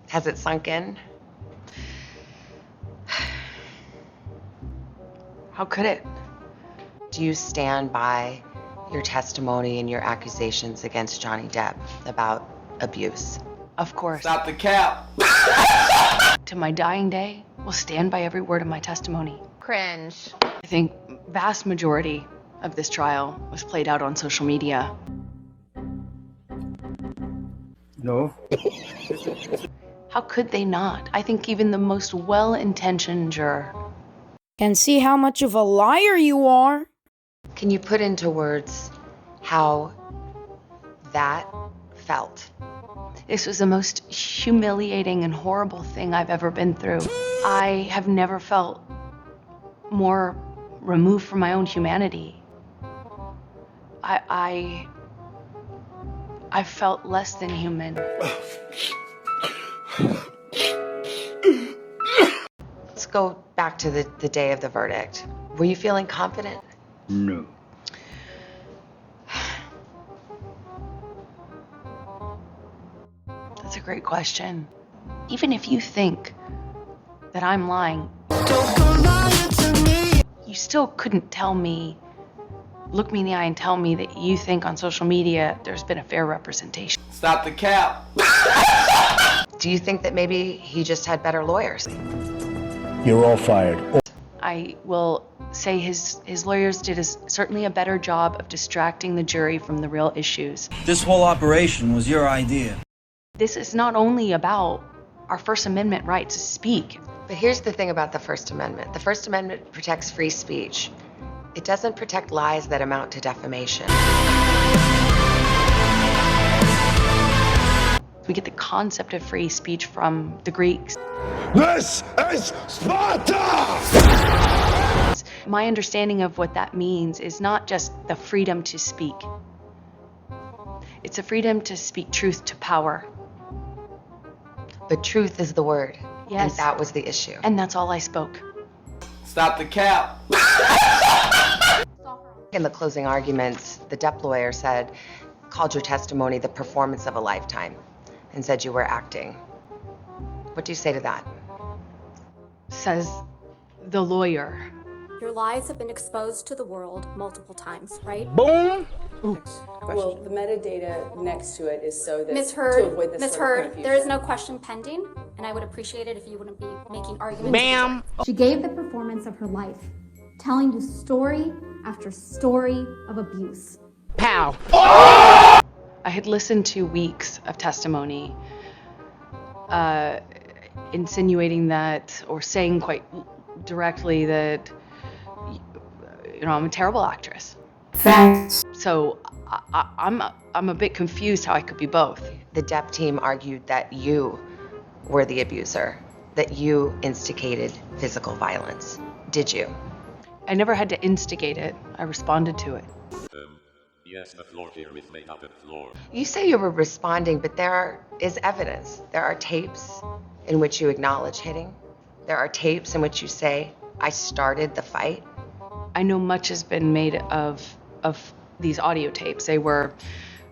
Has it sunk in? How could it? Do you stand by your testimony and your accusations against Johnny Depp about abuse? Of course. Stop the cap. To my dying day, will stand by every word of my testimony. Cringe. I think vast majority of this trial was played out on social media. No. How could they not? I think even the most well-intentioned juror. Can see how much of a liar you are. Can you put into words how that felt? This was the most humiliating and horrible thing I've ever been through. I have never felt more removed from my own humanity. I felt less than human. Let's go back to the day of the verdict. Were you feeling confident? No. That's a great question. Even if you think that I'm lying, you still couldn't tell me, look me in the eye and tell me that you think on social media there's been a fair representation. Stop the cap. Do you think that maybe he just had better lawyers? You're all fired. I will say his lawyers did certainly a better job of distracting the jury from the real issues. This whole operation was your idea. This is not only about our First Amendment right to speak. But here's the thing about the First Amendment. The First Amendment protects free speech. It doesn't protect lies that amount to defamation. We get the concept of free speech from the Greeks. This is Sparta! My understanding of what that means is not just the freedom to speak. It's a freedom to speak truth to power. But truth is the word. Yes. And that was the issue. And that's all I spoke. Stop the cap. In the closing arguments, the Depp lawyer called your testimony the performance of a lifetime and said you were acting. What do you say to that? Says the lawyer. Your lies have been exposed to the world multiple times, right? Boom! Well, the metadata next to it is so that Ms. to Heard, avoid this Ms. sort of Heard, confusion. there is no question pending, and I would appreciate it if you wouldn't be making arguments. Bam! She gave the performance of her life, telling you story after story of abuse. Pow! I had listened to weeks of testimony insinuating that, or saying quite directly that, I'm a terrible actress. Facts. So I'm a bit confused how I could be both. The Depp team argued that you were the abuser, that you instigated physical violence. Did you? I never had to instigate it. I responded to it. Yes, the floor here is made up of floor. You say you were responding, but there is evidence. There are tapes in which you acknowledge hitting. There are tapes in which you say, I started the fight. I know much has been made of these audio tapes. They were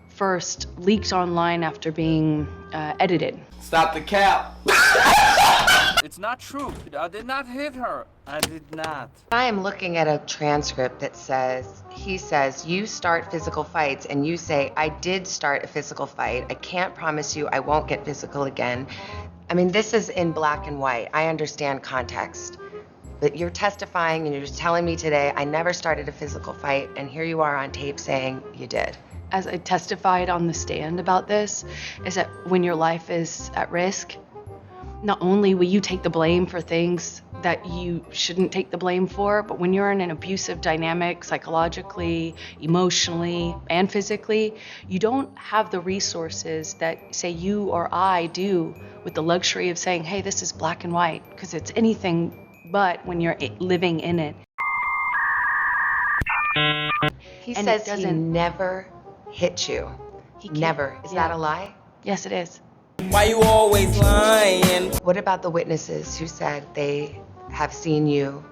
first leaked online after being edited. Stop the cap. It's not true. I did not hit her. I did not. I am looking at a transcript that he says, you start physical fights, and you say, I did start a physical fight. I can't promise you I won't get physical again. I mean, this is in black and white. I understand context. But you're testifying and you're just telling me today, I never started a physical fight, and here you are on tape saying you did. As I testified on the stand about this, is that when your life is at risk, not only will you take the blame for things that you shouldn't take the blame for, but when you're in an abusive dynamic, psychologically, emotionally, and physically, you don't have the resources that, say, you or I do with the luxury of saying, hey, this is black and white, because it's anything but when you're living in it. He And says it he doesn't- never hit you. He can't- Never. Is yeah. that a lie? Yes, it is. Why you always lying? What about the witnesses who said they have seen you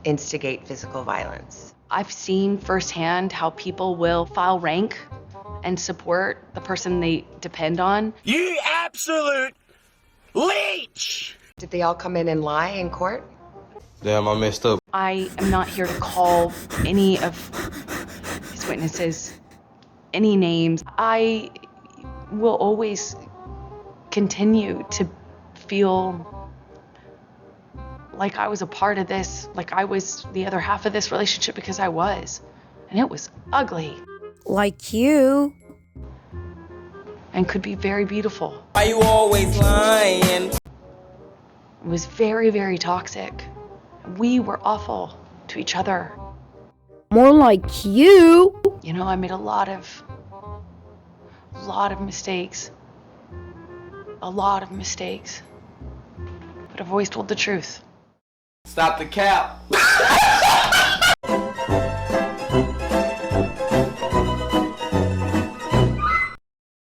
instigate physical violence? I've seen firsthand how people will file rank and support the person they depend on. You absolute Leech! Did they all come in and lie in court? Damn, I messed up. I am not here to call any of his witnesses any names. I will always continue to feel like I was a part of this, like I was the other half of this relationship, because I was. And it was ugly. Like you. And could be very beautiful. Why you always lying? It was very, very toxic. We were awful to each other. More like you. You know, I made a lot of mistakes. A lot of mistakes. But I've always told the truth. Stop the cap.